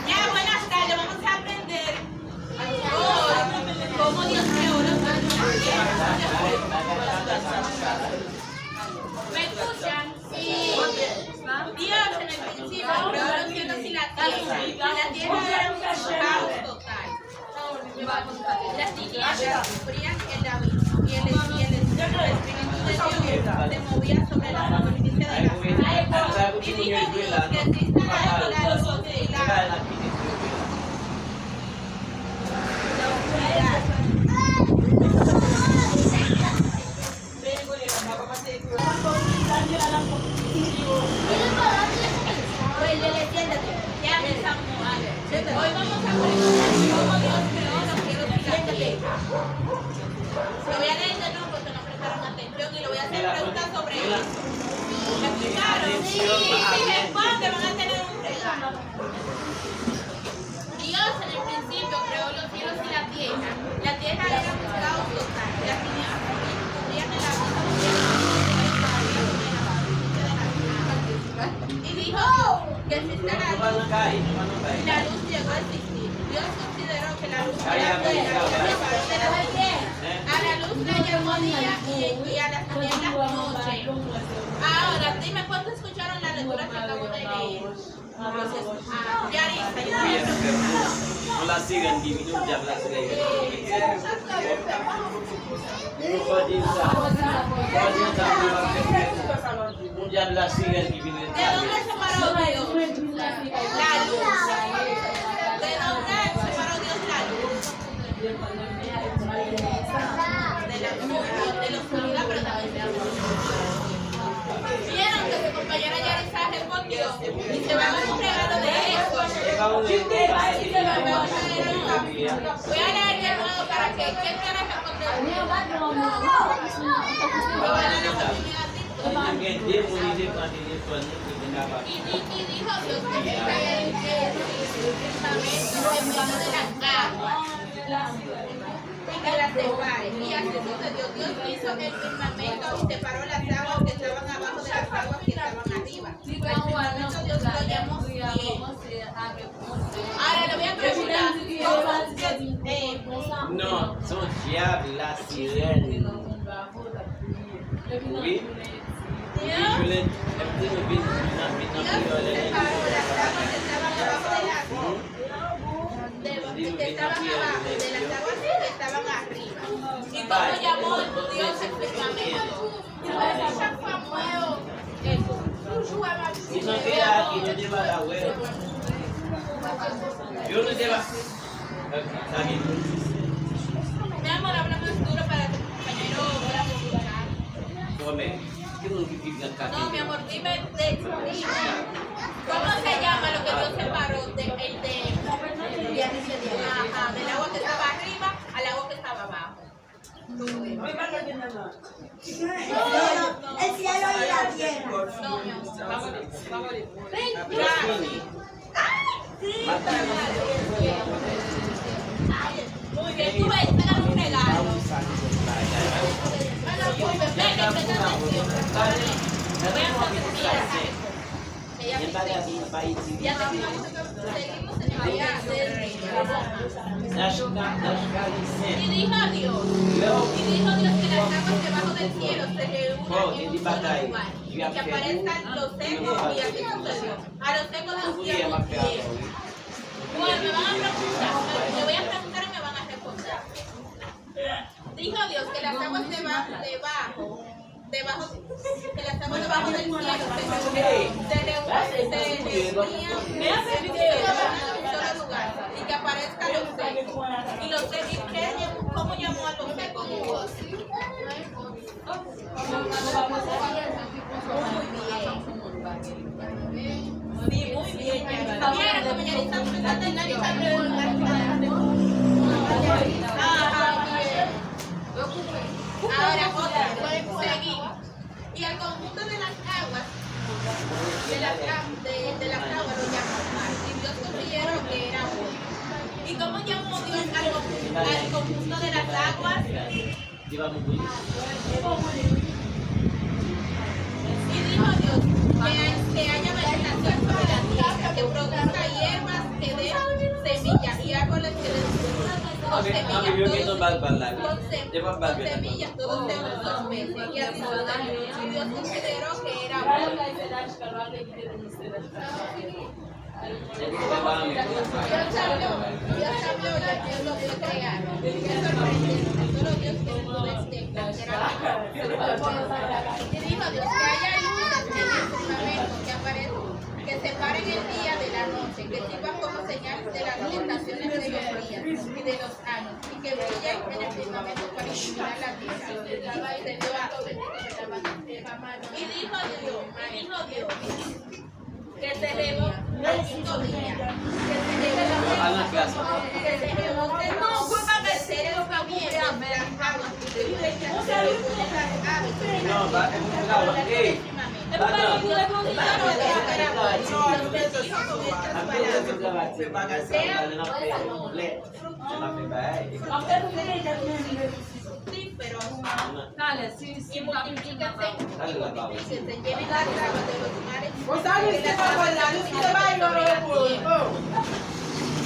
Ya, buenas tardes, vamos a aprender cómo Dios creó los ¿Me escuchan? Sí. Dios en el principio creó los cielos y la tierra. La tierra era un caos total. Las tinieblas cubrían el abismo y el Espíritu de Dios se movía sobre la superficie de la tierra. Y dijo Dios que exista la luz y la Hoy vamos a aprender cómo Dios creó los cielos y la tierra. Lo voy a leer de nuevo porque no prestaron atención y le voy a hacer preguntas sobre eso. ¿Me escucharon? Sí. Si responden van a tener un regalo. Dios en el principio creó los cielos y la tierra. La tierra era un caos total. Las tinieblas cubrían el abismo y dijo Dios que exista la luz. La luz llegó a existir. Dios consideró que la luz era buena. A la luz le llamó día y a las tinieblas noche. Ahora, dime cuánto escucharon la lectura que acabo de leer. Yarisa, yo voy a preguntar. No la sigan, diminuen ya la sigan. Ya la sigan, diminuen. ¿De dónde se paró Dios? La luz. ¿De dónde separó Dios la luz? De la oscuridad, pero también de la luz. Vieron que su compañera Yarisa respondió y se va a dar un regalo de eso. Voy a leer de nuevo para que ¿quién quiere responder? Y dijo Dios que de las separe. Y así sucedió. Dios hizo el firmamento y separó las aguas que estaban abajo de las aguas que estaban arriba. Al firmamento Dios lo llamó cielo. Ahora le voy a preguntar. No, son diablas sirenes. Oui. Dios separó las aguas que estaban abajo de las aguas que estaban arriba. ¿Y cómo llamó Dios el firmamento? Si no queda aquí, no lleva la hueva. Yo no lleva. Mi amor, habla más duro para que tu compañero pueda escuchar. Come. ¿Qué significa capítulo? No, mi amor, dime, ¿cómo se llama lo que Dios separó ajá, del agua que estaba arriba al agua que estaba abajo? El cielo y la tierra. No, mi amor. Vamos. Muy bien, tú ves, te dan un regalo. Ya seguimos en el viaje. Y dijo Dios que las aguas debajo del cielo se reúnan en un solo lugar y que aparezcan los secos y así sucedió. A los secos Dios dio un cielo. Bueno, me van a preguntar, le voy a preguntar y me van a responder. Dijo Dios que las aguas debajo que las aguas debajo del cielo se reunían en un solo lugar y que aparezcan los secos. Y los secos, ¿cómo llamó a los secos? Sí, muy bien. Mira, como ya está prestando atención. Ahora otra, seguimos. Y al conjunto de las aguas, de las aguas lo llamó mar. Y Dios consideró que era bueno. ¿Y cómo llamó Dios al conjunto de las aguas? Y dijo Dios que haya vegetación sobre la tierra, que produzca hierbas, que dé semillas y árboles que den con semillas todos de dos meses. Y así sucedió. Y Dios consideró que era bueno. Dios habló y Dios lo fue crear. Es sorprendente, solo Dios tiene todo este y dijo Dios que haya luces en el firmamento que separen el día de la noche, que sirvan como señales de las estaciones de los días y de los años, y que brillen en el firmamento para iluminar la tierra. Y dijo Dios que se remote el quinto día, que se remote de seres vivientes las aguas y sí, pero y multiplíquense que se lleven las aguas de los mares.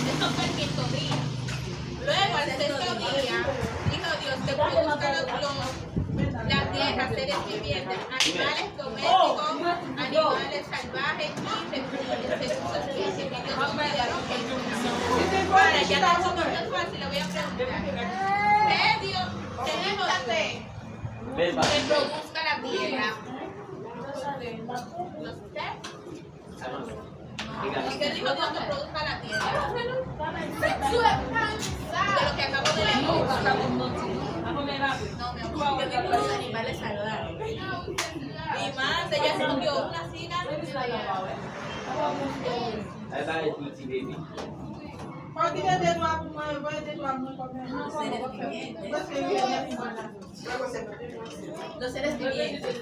Esto fue el quinto día. Luego, al sexto día, dijo Dios que produzca la tierra, seres vivientes, animales domésticos, animales salvajes y reptiles, según su especie. Y Dios consideró que ahora ya no es fácil, le voy a preguntar. ¿Qué Dios te dijo que produzca la tierra? ¿No sé? ¿Y qué dijo Dios que produzca la tierra? De lo que acabo de leer. No, mi amor, que dijo los animales salvajes. Y más, ella escogió una silla. Los seres vivientes.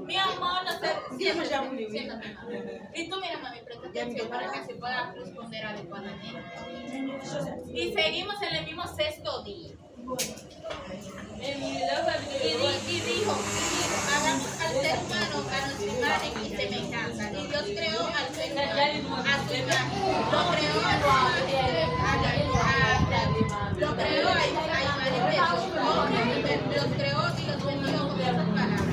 Mi amor, no sé. Siéntate. Y tú, mira, mami, presta atención para que así pueda responder adecuadamente. Y seguimos en el mismo sexto día. Y dijo, hagamos al ser humano a nuestra imagen y semejanza. Y Dios creó al ser humano a su imagen. Lo creó a su imagen. Lo creó a imagen de Dios. Los creó y los bendijo con esas palabras.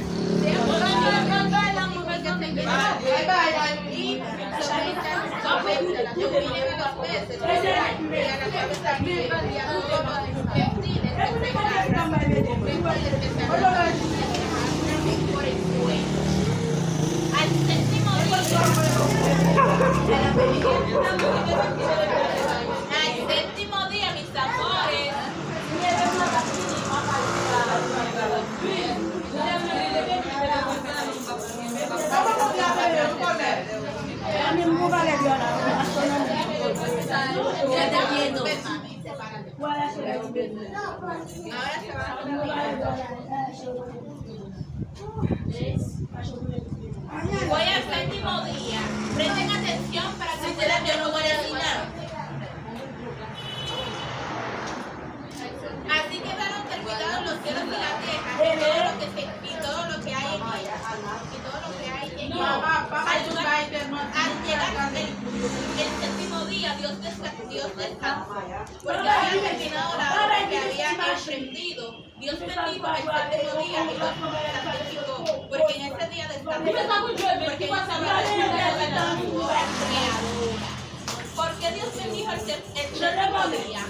Al séptimo día, mis amores, Ahora se va a Voy al séptimo día. Presten atención para que ustedes vean lo voy a adivinar. Así quedaron terminados los cielos y la tierra y todo lo que hay en ella. Y todo lo que hay en ella. Al llegar el séptimo día, Dios descansó. Porque había terminado la obra que había emprendido. Dios bendijo el séptimo día y lo santificó. Porque en ese día descansó. Porque en ese día descansó. ¿Por qué Dios bendijo el séptimo día?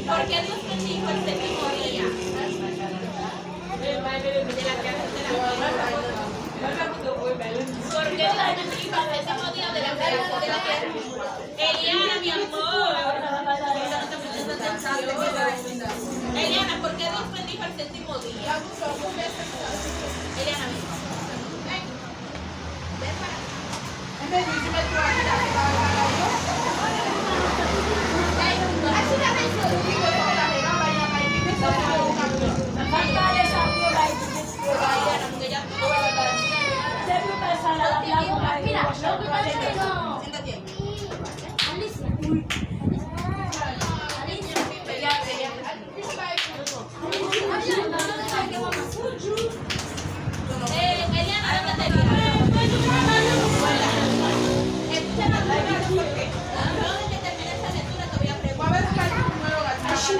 ¿Por qué Dios bendijo el séptimo día? De la creación de la tierra. ¿Por qué Dios bendijo el séptimo día de la creación de la tierra? Eliana, mi amor. Eliana, ¿por qué Dios bendijo el séptimo día? Eliana, ven. Ven para acá.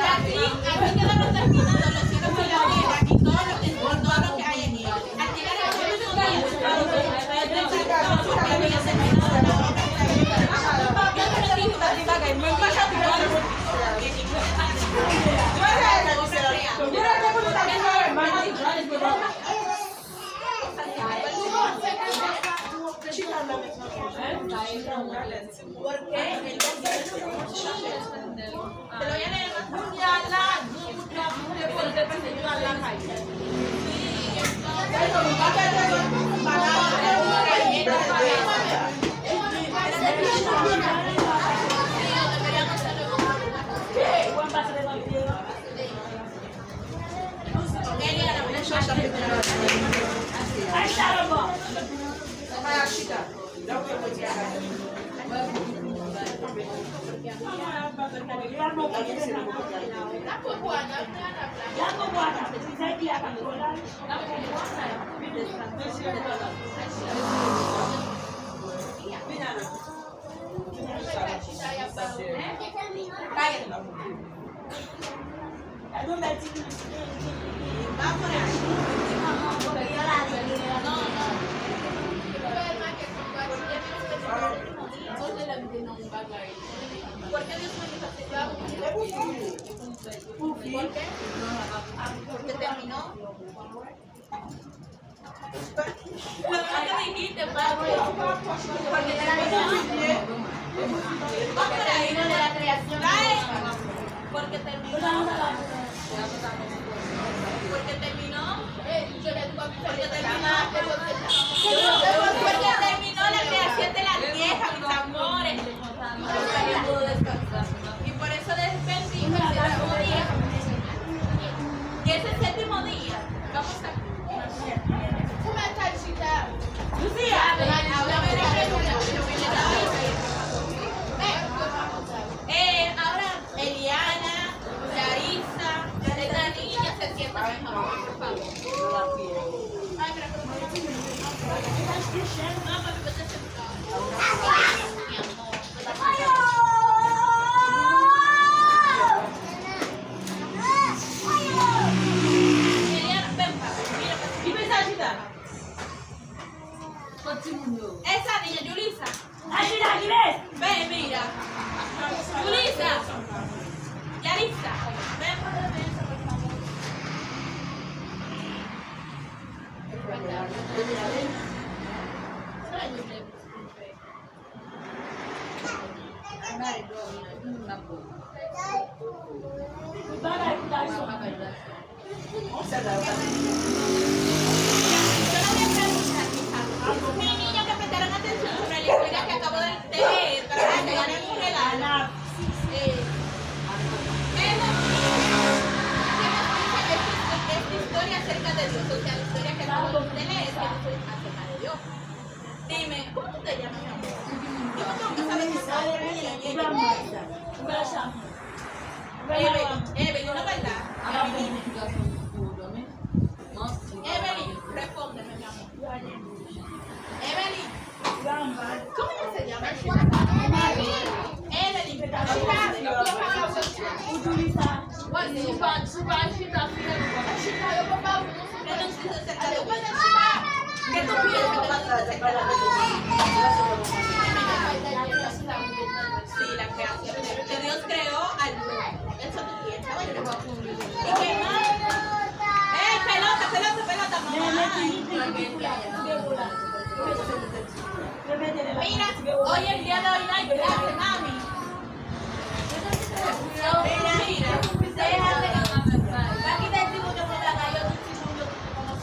Aquí quedaron terminados los cielos y la tierra y todo lo que hay en ellos. Al llegar el séptimo día, porque había terminado la obra que había Dios bendijo te lo voy a leer ¿Por qué Dios me dijo ¿Por qué? Porque terminó. ¿Qué dijiste, Pablo? Porque terminó. Vamos por ahí, de la creación. Porque terminó. Porque terminó. Porque terminó la creación de la tierra, mis amores. Y por eso bendijo el séptimo día. Y ese séptimo día, vamos a... Lucía, ahora Eliana, Larissa, esta niña se sienta mejor, por favor. Ay, mira, por favor. No, papi, vete sentado. Mi amor. Eliana, ven, papi. Mira, esa niña, Yulisa. Ven, mira. Yulisa. Yarisa. Ven, por mi niño, que prestaron atención sobre la historia que acabo de leer para que ganen un regalo. Evelyn, ¿no es verdad? Evelyn, respóndeme, mi amor. Evelyn, ¿cómo ella se llama? Evelyn, ¿qué tú piensas que va a hacer? Sí, la creación que Dios creó al mundo. Eso tú piensas. ¿Y qué más? Pelota, mamá. Mira, hoy el día de hoy no hay clase, mami. Mira, déjate. Aquí te digo que me la yo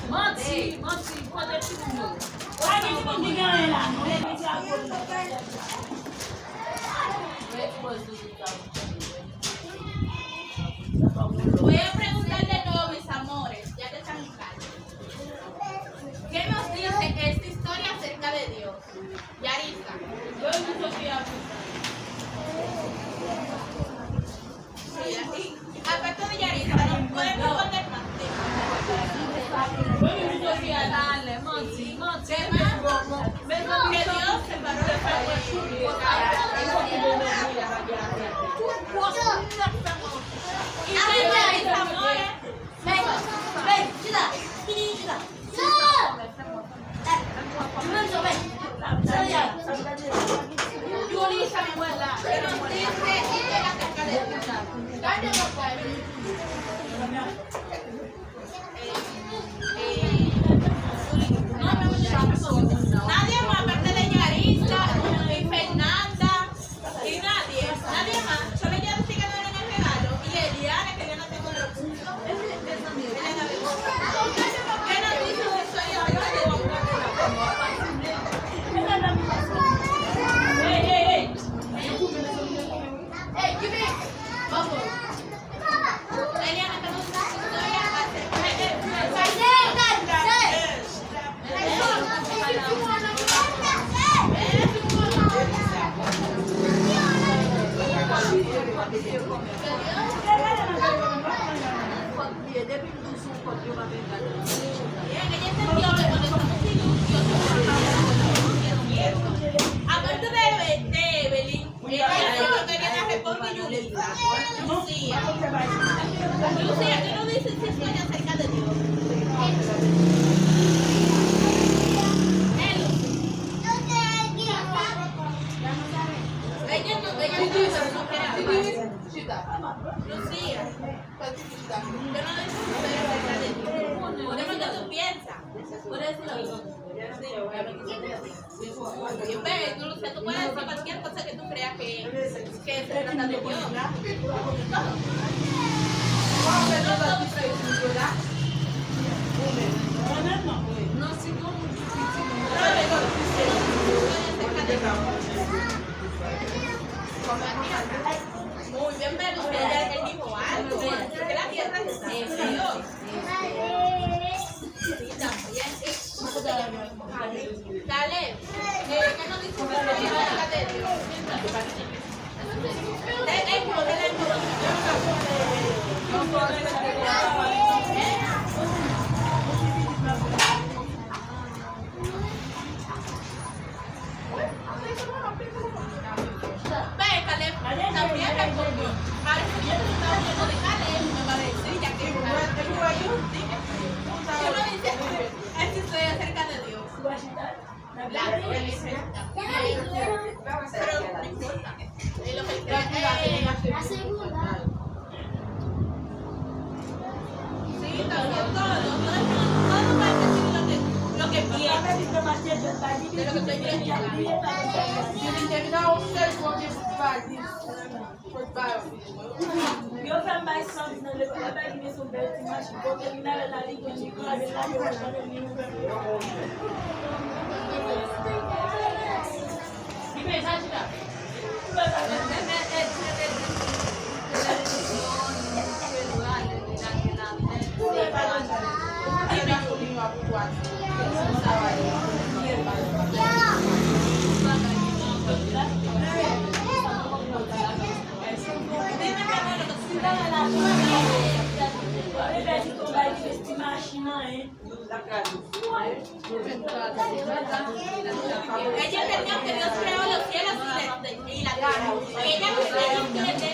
Mati, pode ser um jogo. Voy a preguntarle de nuevo, mis amores, ya que están en casa. ¿Qué nos dice esta historia acerca de Dios? Yarisa. Sí, así. Aparte de Yarisa, ¿no pueden responder más? Dale, Mati. ¿Qué más? Que Dios separó el ¿Y qué más, mis amores? Yulisa, mi abuela, que nos dice historia acerca de Dios. Nadie más, aparte de Yarisa, y Fernanda, y nadie más. Solo ella sí que no era en el regalo, y Eliana, que ya no tengo los puntos. ¿Qué nos dice su historia acerca de Dios? Vamos. Eliana, ¿qué nos dice su historia acerca de Dios? Aparte de Evelyn, ella lo que viene a responder Yulisa. Lucía, ¿qué nos dices si historia acerca de Dios? Ella no quiere hablar. Lucía, yo no digo historia acerca de Dios. Ponemos lo que tú piensas. Por eso lo digo. Tú, Lucía, tú puedes decir cualquier cosa que tú creas que se trata de Dios. No se como Muy bien, pero él dijo algo. Que la tierra es de Dios. Sí, también. Dale. ¿Qué nos dice la tierra de Dios? También respondió. Parece que yo estaba hablando de Caleb, me parece, ya que yo no dice, esto estoy acerca de Dios. La dice, pero no importa. Lo que La segunda. sí, también todo para decir lo que piensa. De lo que estoy pensando. Eu também sou de levar a minha sobreta, mas vou terminar a língua de clave lá e eu vou fazer a língua. que mensagem dá? Ella entendió que Dios creó los cielos y la tierra. Ella entiende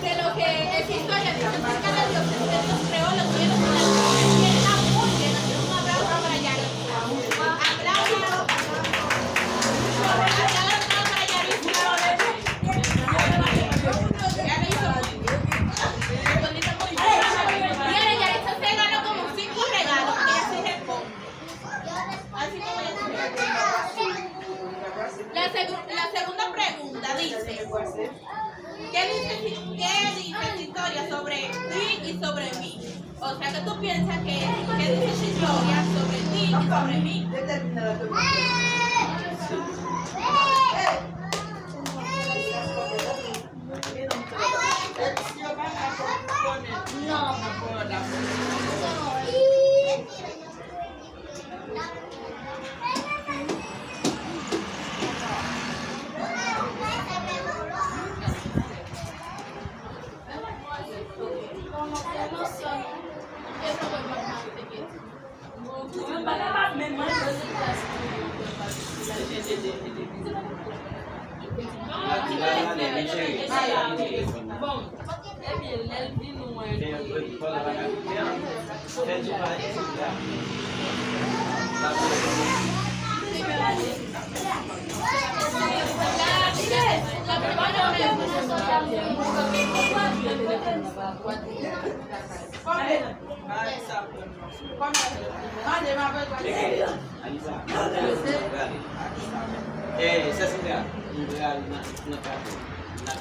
que lo que esa historia dice acerca de Dios es que Dios creó los cielos y la tierra. Y está muy bien. Así un abrazo para Yari. Aplausos. Aplausos para Yari. Ya lo hizo muy bien. Respondiste muy bien. Mira, Yaritza se ganó como 5 regalos porque ella se responde. Así como ella se responde. La segunda pregunta dice, ¿qué dice esta historia sobre ti y sobre mí? O sea, que tú piensas que dice esta historia sobre ti y sobre mí. Esa sería un regalo, una carta, una